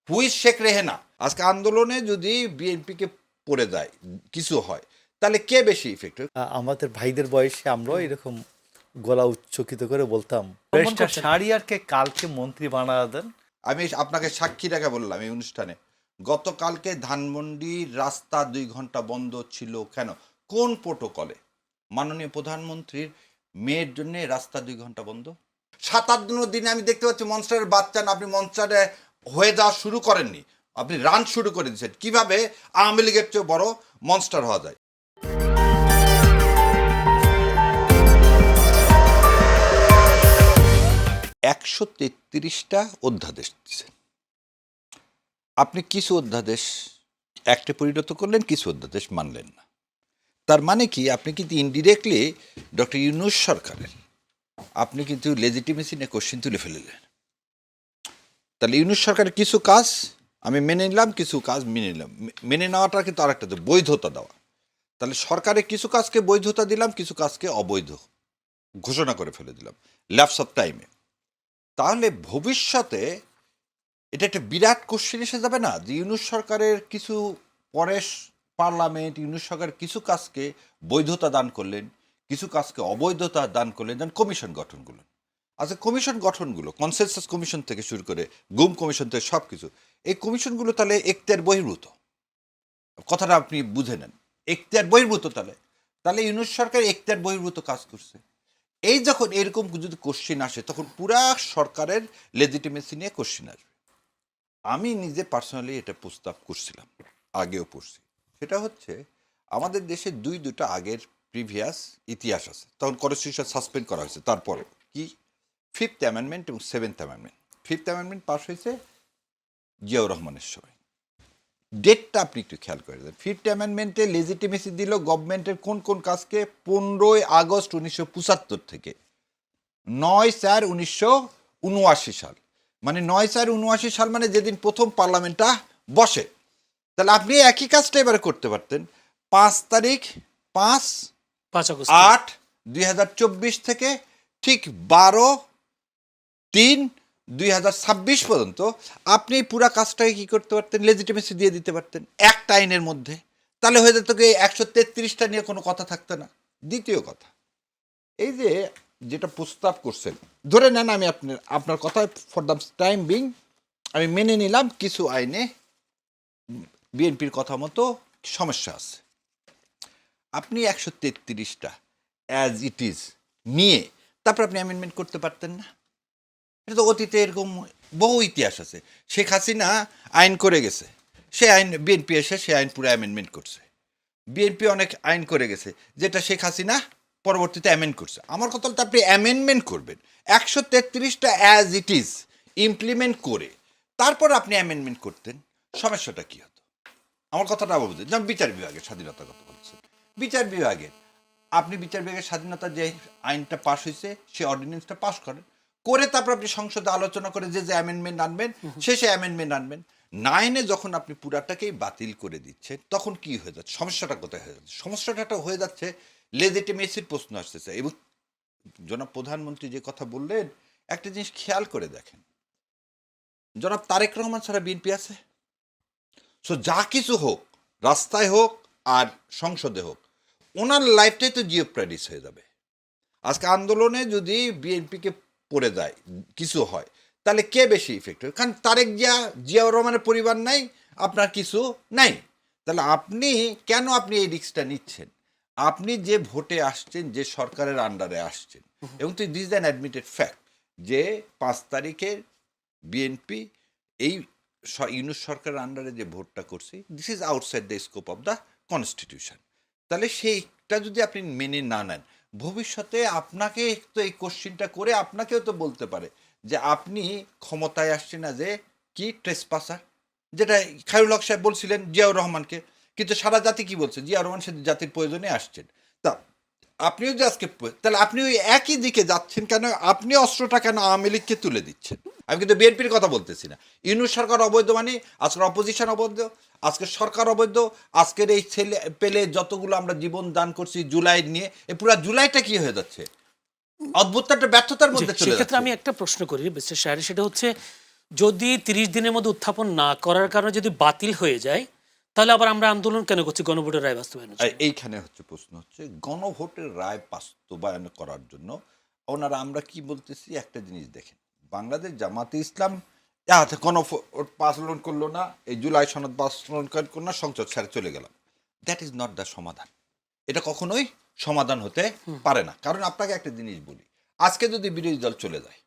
Who's Sheikh Rehena আজকে আন্দোলনে যদি বিএনপিকে পড়ে যায় কিছু হয় তাহলে কে বেশি ইফেক্ট? আমাদের ভাইদের বয়সে আমরাও এরকম গলা উচ্চকিত করে বলতাম ব্যারিস্টার শাহরিয়ারকে কালকে মন্ত্রী বানা দেন। আমি আপনাকে সাক্ষী রেখে বললাম এই অনুষ্ঠানে, গতকালকে ধানমন্ডির রাস্তা 2 ঘন্টা বন্ধ ছিল কেন? কোন প্রোটোকলে? মাননীয় প্রধানমন্ত্রীর মেয়ের জন্য রাস্তা 2 ঘন্টা বন্ধ। 7-8 দিনে আমি দেখতে পাচ্ছি মনস্টারের বাচ্চা না, আপনি মনস্টারে হয়ে যাওয়া শুরু করেননি, আপনি রান শুরু করে দিচ্ছেন। কিভাবে আওয়ামী লীগের চেয়ে বড় মনস্টার হওয়া যায়? 133টা অধ্যাদেশ দিচ্ছেন আপনি, কিছু অধ্যাদেশ অ্যাক্টে পরিণত করলেন, কিছু অধ্যাদেশ মানলেন না। তার মানে কি আপনি কিন্তু ইনডিরেক্টলি ডক্টর ইউনূস সরকারের আপনি কিন্তু লেজিটিমেসি নিয়ে কোশ্চিন তুলে ফেললেন। তাহলে ইউনূস সরকারের কিছু কাজ আমি মেনে নিলাম, কিছু কাজ মেনে নিলাম। মেনে নেওয়াটা কিন্তু আরেকটা তো বৈধতা দেওয়া। তাহলে সরকারের কিছু কাজকে বৈধতা দিলাম, কিছু কাজকে অবৈধ ঘোষণা করে ফেলে দিলাম ল্যাপস অফ টাইমে। তাহলে ভবিষ্যতে এটা একটা বিরাট কোশ্চেন এসে যাবে না যে ইউনূস সরকারের কিছু পরে পার্লামেন্ট ইউনূস সরকার কিছু কাজকে বৈধতা দান করলেন, কিছু কাজকে অবৈধতা দান করলেন, যেন কমিশন গঠনগুলো। আচ্ছা, কমিশন গঠনগুলো কনসেনসাস কমিশন থেকে শুরু করে গুম কমিশন থেকে সব কিছু, এই কমিশনগুলো তাহলে এখতিয়ার বহির্ভূত। কথাটা আপনি বুঝে নেন, এখতিয়ার বহির্ভূত। তাহলে তাহলে ইউনূস সরকার এখতিয়ার বহির্ভূত কাজ করছে। এই যখন এরকম যদি কোশ্চিন আসে তখন পুরা সরকারের লেজিটিমেসি নিয়ে কোশ্চিন আসবে। আমি নিজে পার্সোনালি এটা প্রস্তাব করছিলাম, আগেও পড়ছি। সেটা হচ্ছে আমাদের দেশে দুটা আগের প্রিভিয়াস ইতিহাস আছে, তখন কনস্টিটিউশন সাসপেন্ড করা হয়েছে। তারপরে কি 5th অ্যামেন্ডমেন্ট এবং 7th amendment. 5th amendment pass হয়েছে জিয়াউর রহমানের সময়। ডেটটা আপনি একটু খেয়াল করে দেন। 5th অ্যামেন্ডমেন্টে লেজিটিমেসি দিল গভর্নমেন্টের কোন কোন কাজকে? 15ই আগস্ট 1975 থেকে 9/4/1979 সাল, মানে 9/4/79 সাল, মানে যেদিন প্রথম পার্লামেন্টটা বসে। তাহলে আপনি একই কাজটা এবারে করতে পারতেন 5 তারিখ 5/8/2024 থেকে ঠিক 12/3/2026 পর্যন্ত আপনি পুরা কাজটাকে কি করতে পারতেন? লেজিটিমেসি দিয়ে দিতে পারতেন একটা আইনের মধ্যে। তাহলে হয়ে যেত কি 133টা নিয়ে কোনো কথা থাকতো না। দ্বিতীয় কথা, এই যে যেটা প্রস্তাব করছেন, ধরে নেন আমি আপনার কথা ফর দ্য টাইম বিং আমি মেনে নিলাম কিছু আইনে বিএনপির কথা মতো সমস্যা আছে। আপনি 133টা অ্যাজ ইট ইজ নিয়ে তারপর আপনি অ্যামেন্ডমেন্ট করতে পারতেন না? এটা তো অতীতে এরকম বহু ইতিহাস আছে। শেখ হাসিনা আইন করে গেছে, সে আইন বিএনপি এসে সে আইন পুরো অ্যামেন্ডমেন্ট করছে। বিএনপি অনেক আইন করে গেছে যেটা শেখ হাসিনা পরবর্তীতে অ্যামেন্ড করছে। আমার কথা হলো আপনি অ্যামেন্ডমেন্ট করবেন 133টা অ্যাজ ইট ইজ ইমপ্লিমেন্ট করে তারপর আপনি অ্যামেন্ডমেন্ট করতেন, সমস্যাটা কী হতো? আমার কথাটা বুঝলেন। যেমন বিচার বিভাগের স্বাধীনতার কথা বলছেন, বিচার বিভাগের আপনি বিচার বিভাগের স্বাধীনতা যে আইনটা পাশ হয়েছে সে অর্ডিন্যান্সটা পাশ করেন, করে তারপর আপনি সংসদে আলোচনা করে যে অ্যামেন্ডমেন্ট আনবেন সে অ্যামেন্ডমেন্ট আনবেন। 9-এ যখন আপনি পুরাটাকেই বাতিল করে দিচ্ছেন তখন কি হয়ে যাচ্ছে? সমস্যাটা কোথায় হয়ে যাচ্ছে? সমস্যাটা হয়ে যাচ্ছে লেজিটিমেসির প্রশ্ন আসতেছে। এবং জনাব প্রধানমন্ত্রী যে কথা বললেন, একটা জিনিস খেয়াল করে দেখেন, জনাব তারেক রহমান ছাড়া বিএনপি আছে? সো যা কিছু হোক, রাস্তায় হোক আর সংসদে হোক, ওনার লাইফটাই তো জিওপ্রেডিস হয়ে যাবে। আজকে আন্দোলনে যদি বিএনপিকে পড়ে যায় কিছু হয় তাহলে কে বেশি ইফেক্ট হবে? কারণ জিয়াউর রহমানের পরিবার নাই, আপনার কিছু নাই। তাহলে আপনি কেন এই রিস্কটা নিচ্ছেন? আপনি যে ভোটে আসছেন, যে সরকারের আন্ডারে আসছেন, এবং তো দিস অ্যান অ্যাডমিটেড ফ্যাক্ট যে 5 তারিখের বিএনপি এই ইউনূস সরকারের আন্ডারে যে ভোটটা করছে, this is outside the scope of the constitution. তাহলে সেইটা যদি আপনি মেনে না নেন, ভবিষ্যতে আপনাকে তো এই কোশ্চিনটা করে আপনাকেও তো বলতে পারে যে আপনি ক্ষমতায় আসছেন না যে কি ট্রেসপাসার, যেটা খায়রুল হক সাহেব বলছিলেন জিয়াউর রহমানকে। কিন্তু সারা জাতি কি বলছে? জিয়াউর রহমান সে জাতির প্রয়োজনে আসছেন। তা আপনিও যে আজকে তাহলে আপনি ওই একই দিকে যাচ্ছেন কেন? আপনি অস্ত্রটা কেন আওয়ামী লীগকে তুলে দিচ্ছেন? আমি কিন্তু বিএনপির কথা বলতেছি না। ইউনূস সরকার অবৈধ মানে আজকের অপোজিশন অবৈধ, আজকের সরকার অবৈধ, আজকের এই ছেলে পেলে যতগুলো আমরা জীবন দান করছি জুলাই নিয়ে, এই পুরো জুলাইটা কি হয়ে যাচ্ছে? অদ্ভুত একটা ব্যর্থতার মধ্যে চলে যাচ্ছে। সেক্ষেত্রে আমি একটা প্রশ্ন করি মিস্টার শাহরি, সেটা হচ্ছে যদি 30 দিনের মধ্যে উত্থাপন না করার কারণে যদি বাতিল হয়ে যায়, তাহলে আবার আমরা আন্দোলন কেন করছি গণভোটের রায় বাস্তবায়নের আর জন্য? এইখানে হচ্ছে প্রশ্ন হচ্ছে গণভোটের রায় বাস্তবায়ন করার জন্য ওনারা আমরা কি বলতেছি একটা জিনিস দেখেন, বাংলাদেশ জামাতে ইসলাম গণভোট বাস্তবায়ন করলো না, এই জুলাই সনদ বাস্তবায়ন করলো না, সংসদ ছেড়ে চলে গেলাম, দ্যাট ইজ নট দ্য সমাধান। এটা কখনোই সমাধান হতে পারে না। কারণ আপনাকে একটা জিনিস বলি, আজকে যদি বিরোধী দল চলে যায়,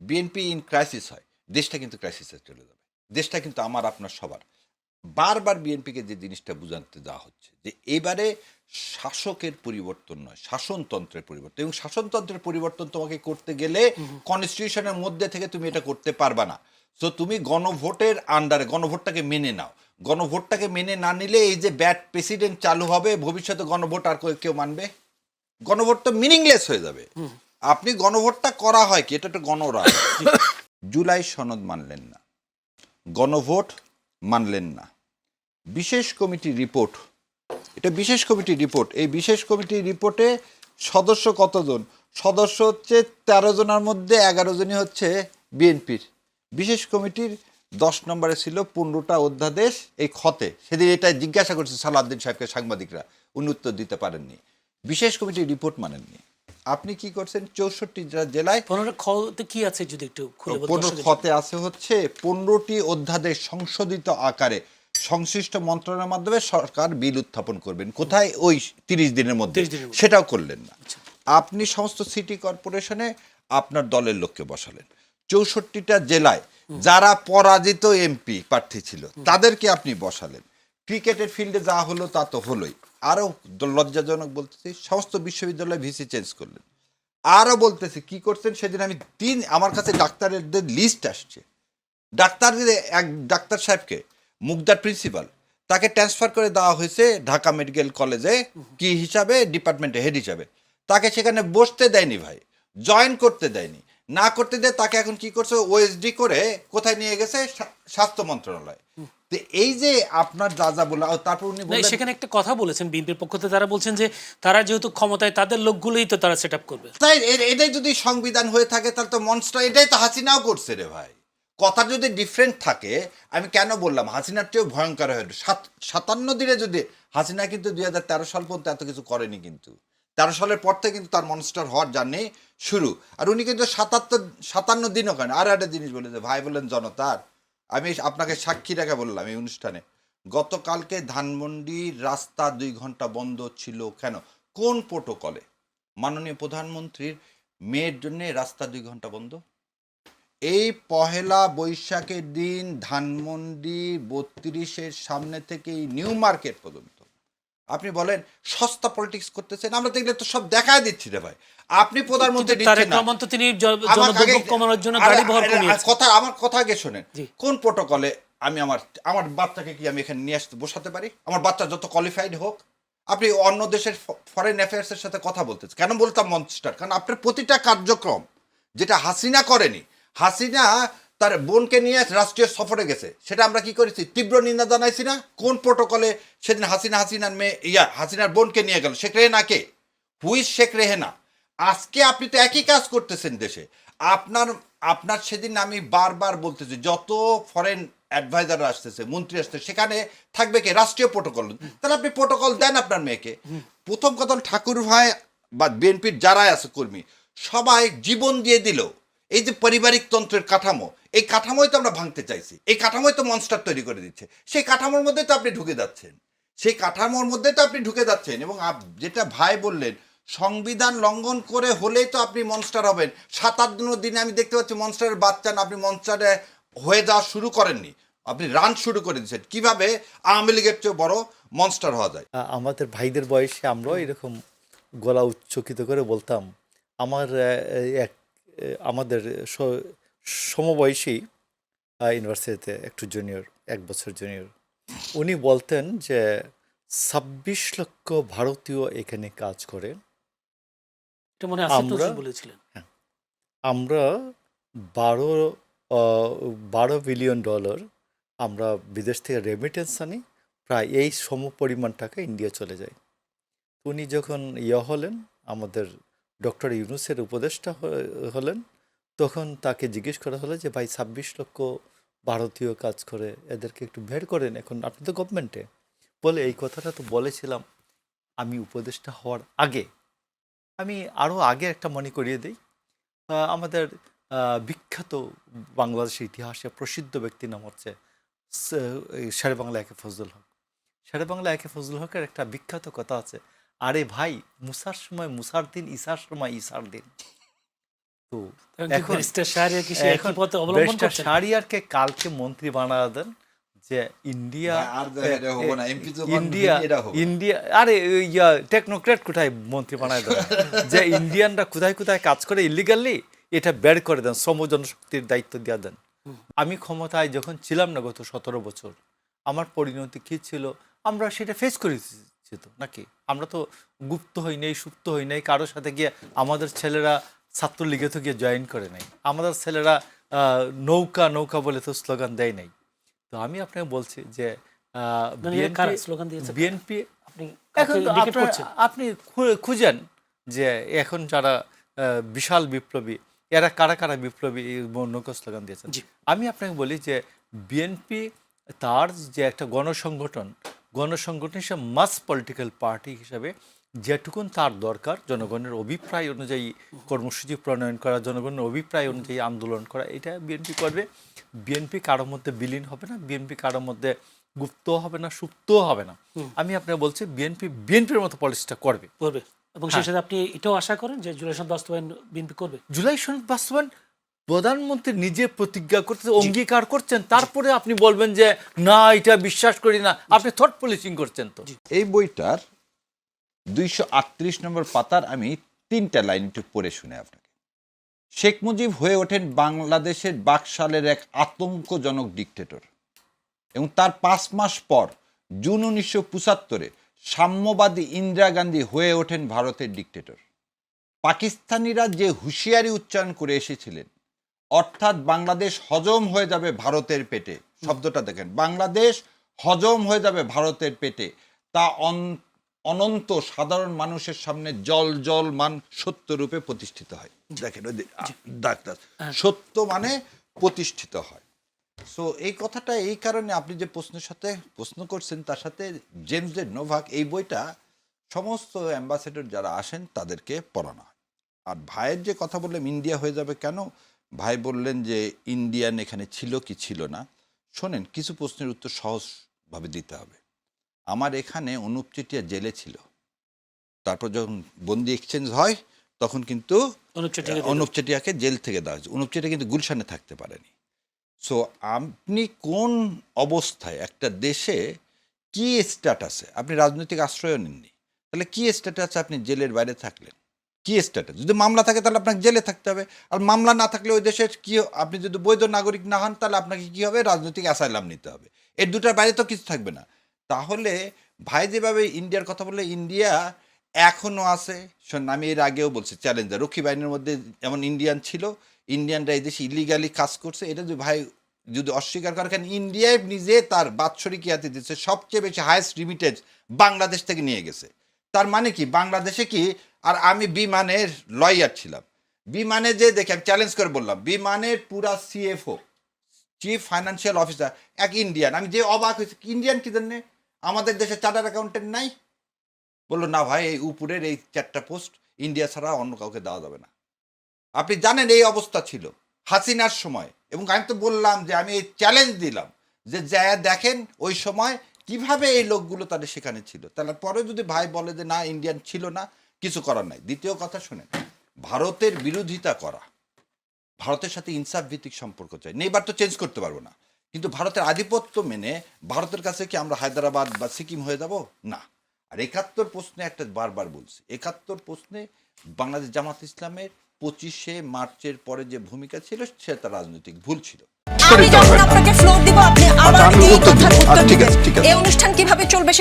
বিএনপি ইন ক্রাইসিস হয়, দেশটা কিন্তু ক্রাইসিসে চলে যাবে। দেশটা কিন্তু আমার আপনার সবার। বারবার বিএনপিকে যে জিনিসটা বুঝাতে দেওয়া হচ্ছে যে এবারে শাসকের পরিবর্তন নয়, শাসনতন্ত্রের পরিবর্তন, এবং শাসনতন্ত্রের পরিবর্তন তোমাকে করতে গেলে কনস্টিটিউশনের মধ্যে থেকে তুমি এটা করতে পারবা না। সো তুমি গণভোটের আন্ডারে গণভোটটাকে মেনে নাও। গণভোটটাকে মেনে না নিলে এই যে ব্যাড প্রেসিডেন্ট চালু হবে, ভবিষ্যতে গণভোট আর কেউ মানবে? গণভোট তো মিনিংলেস হয়ে যাবে। আপনি গণভোটটা করা হয় কি, এটা একটা গণরায়। জুলাই সনদ মানলেন না, গণভোট মানলেন না, বিশেষ কমিটির রিপোর্ট, এটা বিশেষ কমিটির রিপোর্ট, এই বিশেষ কমিটির রিপোর্টে সদস্য কতজন? সদস্য হচ্ছে 13 জনের মধ্যে 11 জনই হচ্ছে বিএনপির। বিশেষ কমিটির 10 নম্বরে ছিল 15টা অধ্যাদেশ এই খতে। সেদিন এটা জিজ্ঞাসা করছে সালাউদ্দিন সাহেবকে সাংবাদিকরা, উনি উত্তর দিতে পারেননি। বিশেষ কমিটির রিপোর্ট মানেননি। আপনি কি করছেন? 64টি জেলায় 15 খতে কি আছে যদি একটু খুলে বলতে? 15 খতে আছে হচ্ছে 15টি অধ্যাদেশ সংশোধিত আকারে সংশ্লিষ্ট মন্ত্রণালয়ের মাধ্যমে সরকার বিল উত্থাপন করবেন। কোথায়? ওই 30 দিনের মধ্যে। 30 দিনের মধ্যে। সেটাও করলেন না। আপনি সমস্ত সিটি কর্পোরেশনে আপনার দলের লোককে বসালেন। 64টা জেলায় যারা পরাজিত এমপি প্রার্থী ছিল তাদেরকে আপনি বসালেন। ক্রিকেটের ফিল্ডে যা হলো তা তো হলোই। আরও লজ্জাজনক বলতেছি, সমস্ত বিশ্ববিদ্যালয়ে ভিসি চেঞ্জ করলেন। আরও বলতেছি কি করছেন, সেদিন আমি আমার কাছে ডাক্তারদের লিস্ট আসছে, ডাক্তারদের এক ডাক্তার সাহেবকে, মুগদার প্রিন্সিপাল, তাকে ট্রান্সফার করে দেওয়া হয়েছে ঢাকা মেডিকেল কলেজে কি হিসাবে, ডিপার্টমেন্টে হেড হিসাবে। তাকে সেখানে বসতে দেয়নি ভাই, জয়েন করতে দেয়নি, না করতে দেয় তাকে এখন কি করছে, ওএসডি করে কোথায় নিয়ে গেছে? স্বাস্থ্য মন্ত্রণালয়। তো এই যে আপনার যা যা বললো, তারপর উনি না, বললেন সেখানে একটা কথা বলেছেন বিএনপির পক্ষ থেকে, তারা বলছেন যে তারা যেহেতু ক্ষমতায়, তাদের লোকগুলোই তো তারা সেট আপ করবে। তাই এটাই যদি সংবিধান হয়ে থাকে তাহলে তো মনস্টার এটাই তো হাসিনাও করছে রে ভাই। কথা যদি ডিফারেন্ট থাকে, আমি কেন বললাম হাসিনার চেয়েও ভয়ঙ্কর হয়ে 57 দিনে যদি, হাসিনা কিন্তু 2013 সাল পর্যন্ত এত কিছু করেনি, কিন্তু 13 সালের পর থেকে কিন্তু তার মনস্টার হওয়ার জার্নি শুরু। আর উনি কিন্তু 57 দিনও কেন। আর একটা জিনিস বলে যে ভাই বললেন জনতার, আমি আপনাকে সাক্ষী রেখে বললাম এই অনুষ্ঠানে, গতকালকে ধানমন্ডির রাস্তা 2 ঘন্টা বন্ধ ছিল কেন? কোন প্রোটোকলে? মাননীয় প্রধানমন্ত্রীর মেয়ের জন্য রাস্তা 2 ঘন্টা বন্ধ। এই পহেলা বৈশাখের দিন ধানমন্ডি 32-এর সামনে থেকে নিউ মার্কেট পর্যন্ত আপনি বলেন সস্তা পলিটিক্স করতেছেন। আমরা দেখলে তো সব দেখায় দিচ্ছি রে ভাই। আপনি প্রধানমন্ত্রী কিন্তু তারেক দিচ্ছেন না। রহমান তো তিনি আমাকে জনদুর্ভোগ আগে- কমানোর জন্য আরে- গাড়ি বহর আরে- কমিয়েছেন। আমার কথা আগে শোনেন। জি। কোন প্রোটোকলে আমি আমার বাচ্চাকে কি আমি এখানে নিয়ে আসতে বসাতে পারি? আমার বাচ্চা যত কোয়ালিফাইড হোক। আপনি অন্য দেশের ফরেন অ্যাফেয়ার্সের সাথে কথা বলতেছেন কেন? বলতাম মনস্টার, কারণ আপনার প্রতিটা কার্যক্রম যেটা হাসিনা করেনি। হাসিনা তার বোনকে নিয়ে রাষ্ট্রীয় সফরে গেছে, সেটা আমরা কি করেছি? তীব্র নিন্দা জানাইছি না? কোন প্রোটোকলে সেদিন হাসিনার মেয়ে হাসিনার বোনকে নিয়ে গেল? শেখ রেহেনাকে, হুইজ শেখ রেহেনা। আজকে আপনি তো একই কাজ করতেছেন দেশে। আপনার আপনার সেদিন আমি বারবার বলতেছি, যত ফরেন অ্যাডভাইজাররা আসতেছে, মন্ত্রী আসতেছে, সেখানে থাকবে কি? রাষ্ট্রীয় প্রোটোকল। তাহলে আপনি প্রোটোকল দেন আপনার মেয়েকে। প্রথম কথা, ঠাকুর ভাই বা বিএনপির যারাই আছে কর্মী, সবাই জীবন দিয়ে দিল এই যে পারিবারিক তন্ত্রের কাঠামো, এই কাঠামোই তো আমরা ভাঙতে চাইছি। এই কাঠামোই তো মনস্টার তৈরি করে দিচ্ছে। সেই কাঠামোর মধ্যে তো আপনি ঢুকে যাচ্ছেন, সেই কাঠামোর মধ্যে তো আপনি ঢুকে যাচ্ছেন। এবং যেটা ভাই বললেন, সংবিধান লঙ্ঘন করে হলেই তো আপনি মনস্টার হবেন। 57 দিনে আমি দেখতে পাচ্ছি মনস্টারের বাচ্চা না, আপনি মনস্টারে হয়ে যাওয়া শুরু করেননি, আপনি রান শুরু করে দিচ্ছেন। কিভাবে আওয়ামী লীগের চেয়ে বড় মনস্টার হওয়া যায়? আমাদের ভাইদের বয়সে আমরাও এরকম গলা উচ্চকিত করে বলতাম। আমার আমাদের সমবয়সী ইউনিভার্সিটিতে একটু জুনিয়র, 1 বছর জুনিয়র, উনি বলতেন যে 26 লক্ষ ভারতীয় এখানে কাজ করে, এটা মনে আছে তো আমরা- বলেছিলেন। আমরা 12 বিলিয়ন ডলার আমরা বিদেশ থেকে রেমিটেন্স আনি, প্রায় এই সমপরিমাণ টাকা ইন্ডিয়া চলে যায়। উনি যখন হলেন, আমাদের ডক্টর ইউনূসের উপদেষ্টা হলেন, তখন তাকে জিজ্ঞেস করা হলো যে ভাই 26 লক্ষ ভারতীয় কাজ করে, এদেরকে একটু বের করেন, এখন আপনি তো গভর্নমেন্টে। বলে এই কথাটা তো বলেছিলাম আমি উপদেষ্টা হওয়ার আগে। আমি আরও আগে একটা মনে করিয়ে দিই, আমাদের বিখ্যাত বাংলাদেশের ইতিহাসে প্রসিদ্ধ ব্যক্তির নাম হচ্ছে শেরে বাংলা একে ফজলুল হক। শেরে বাংলা একে ফজলুল হকের একটা বিখ্যাত কথা আছে, আরে ভাই মুসার সময় মুসার দিন, ঈসার সময় ঈসার দিন। তো এখন ব্যারিস্টার শাহরিয়ার কি সে একই এখন পথে অবলম্বন ব্যারিস্টার করছেন? শাহরিয়ারকে কালকে মন্ত্রী বানায় দেন, যে ইন্ডিয়া ইন্ডিয়া আরে ইয়া টেকনোক্রেট কোথায় মন্ত্রী বানায় দেন, যে ইন্ডিয়ানরা কোথায় কোথায় কাজ করে ইলিগালি, এটা বের করে দেন, শ্রম জনশক্তির দায়িত্ব দিয়ে দেন। আমি ক্ষমতায় যখন ছিলাম না গত 17 বছর, আমার পরিণতি কী ছিল আমরা সেটা ফেস করেছি তো নাকি? আমরা তো গুপ্ত হই নাই, সুপ্ত হই নাই, কারোর সাথে গিয়ে আমাদের ছেলেরা ছাত্রলীগে তো গিয়ে জয়েন করে নাই, আমাদের ছেলেরা নৌকা নৌকা বলে তো স্লোগান দেয় নাই। তো আমি আপনাকে বলছি যে বিএনপি এখন আপনি খুঁজেন যে এখন যারা বিশাল বিপ্লবী, এরা কারা কারা বিপ্লবী নৌকা স্লোগান দিয়েছেন। আমি আপনাকে বলি যে বিএনপি তার যে একটা গণসংগঠন হিসেবে মাস পলিটিক্যাল পার্টি হিসাবে যেটুকুন তার দরকার জনগণের অভিপ্রায় অনুযায়ী কর্মসূচি প্রণয়ন করা, জনগণের অভিপ্রায় অনুযায়ী আন্দোলন করা, এটা বিএনপি করবে। বিএনপি কারোর মধ্যে বিলীন হবে না, বিএনপি কারোর মধ্যে গুপ্ত হবে না, সুপ্তও হবে না। আমি আপনাকে বলছি বিএনপির মতো পলিসিটা করবে। এবং সেই সাথে আপনি এটাও আশা করেন যে জুলাই সনদ বাস্তবায়ন বিএনপি করবে? জুলাই সনদ বাস্তবায়ন প্রধানমন্ত্রী নিজে প্রতিজ্ঞা করতে অঙ্গীকার করছেন, তারপরে আপনি বলবেন যে না এটা বিশ্বাস করি না, আপনি থট পলিসিং করছেন। তো এই বইটার 238 নম্বর পাতার আমি 3টা লাইন একটু পড়ে শুনে আপনাকে। শেখ মুজিব হয়ে ওঠেন বাংলাদেশের বাকশালের এক আতঙ্কজনক ডিক্টেটর, এবং তার 5 মাস পর জুন 1975-এ সাম্যবাদী ইন্দিরা গান্ধী হয়ে ওঠেন ভারতের ডিক্টেটর। পাকিস্তানিরা যে হুঁশিয়ারি উচ্চারণ করে এসেছিলেন, অর্থাৎ বাংলাদেশ হজম হয়ে যাবে ভারতের পেটে, শব্দটা দেখেন, বাংলাদেশ হজম হয়ে যাবে ভারতের পেটে, তা অনন্ত সাধারণ মানুষের সামনে জল জল মান সত্য রূপে প্রতিষ্ঠিত হয়। দেখেন ওই ডাক্তার, সত্য মানে প্রতিষ্ঠিত হয়। সো এই কথাটা এই কারণে আপনি যে প্রশ্নের সাথে প্রশ্ন করছেন তার সাথে জেমস জে নোভাক এই বইটা সমস্ত অ্যাম্বাসেডর যারা আসেন তাদেরকে পড়ানো হয়। আর ভাইয়ের যে কথা বললাম ইন্ডিয়া হয়ে যাবে কেন, ভাই বললেন যে ইন্ডিয়ান এখানে ছিল কি ছিল না। শোনেন, কিছু প্রশ্নের উত্তর সহজভাবে দিতে হবে। আমার এখানে অনুপ চেটিয়া জেলে ছিল, তারপর যখন বন্দি এক্সচেঞ্জ হয় তখন কিন্তু অনুপ চেটিয়াকে জেল থেকে দেওয়া হয়েছে। অনুপ চেটিয়া কিন্তু গুলশানে থাকতে পারেনি। সো আপনি কোন অবস্থায় একটা দেশে কি স্ট্যাটাসে, আপনি রাজনৈতিক আশ্রয়ও নেননি, তাহলে কি স্ট্যাটাসে আপনি জেলের বাইরে থাকলেন? কি স্ট্যাটাস? যদি মামলা থাকে তাহলে আপনাকে জেলে থাকতে হবে, আর মামলা না থাকলে ওই দেশের কি, আপনি যদি বৈধ নাগরিক না হন তাহলে আপনাকে কি হবে, রাজনৈতিক অ্যাসাইলাম নিতে হবে। এর দুটার বাইরে তো কিছু থাকবে না। তাহলে ভাই যেভাবে ইন্ডিয়ার কথা বললে, ইন্ডিয়া এখনও আছে। শোন, আমি এর আগেও বলছি, চ্যালেঞ্জার রক্ষী বাহিনীর মধ্যে যেমন ইন্ডিয়ান ছিল, ইন্ডিয়ানরা এই দেশে ইলিগালি কাজ করছে, এটা যদি ভাই যদি অস্বীকার করে, কারণ ইন্ডিয়ায় নিজে তার বাৎসরিক ইয়াতি দিচ্ছে, সবচেয়ে বেশি হাইয়েস্ট রিমিটেজ বাংলাদেশ থেকে নিয়ে গেছে। তার মানে কি বাংলাদেশে কি, আর আমি বিমানের লয়ার ছিলাম, বিমানে যে দেখে আমি চ্যালেঞ্জ করে বললাম, বিমানের পুরা CFO চিফ ফাইন্যান্সিয়াল অফিসার এক ইন্ডিয়ান। আমি যে অবাক হয়েছি, ইন্ডিয়ান কি জন্যে? আমাদের দেশে চার্টার অ্যাকাউন্টেন্ট নাই? বললো না ভাই, এই উপরের এই 4টা পোস্ট ইন্ডিয়া ছাড়া অন্য কাউকে দেওয়া যাবে না। আপনি জানেন এই অবস্থা ছিল হাসিনার সময়, এবং আমি তো বললাম যে আমি এই চ্যালেঞ্জ দিলাম যে যা দেখেন ওই সময় কিভাবে এই লোকগুলো তাদের সেখানে ছিল। তাহলে পরে যদি ভাই বলে যে না ইন্ডিয়ান ছিল না, কিছু করার নাই। দ্বিতীয় কথা শুনেন, ভারতের বিরোধিতা করা, ভারতের সাথে ইনসাফ ভিত্তিক সম্পর্ক চাই, নেইবার তো চেঞ্জ করতে পারবো না, কিন্তু ভারতের আধিপত্য মেনে ভারতের কাছে কি আমরা হায়দ্রাবাদ বা সিকিম হয়ে যাব? না। আর 71 প্রশ্নে একটা বারবার বলছি, 71 প্রশ্নে বাংলাদেশ জামাত ইসলামের 25শে মার্চের পরে যে ভূমিকা ছিল সেটা রাজনৈতিক ভুল ছিল। আমি যখন আপনাকে ফ্লোর দিব আপনি আবার এই কথার উত্তর দিবেন। এই অনুষ্ঠান কিভাবে চলবে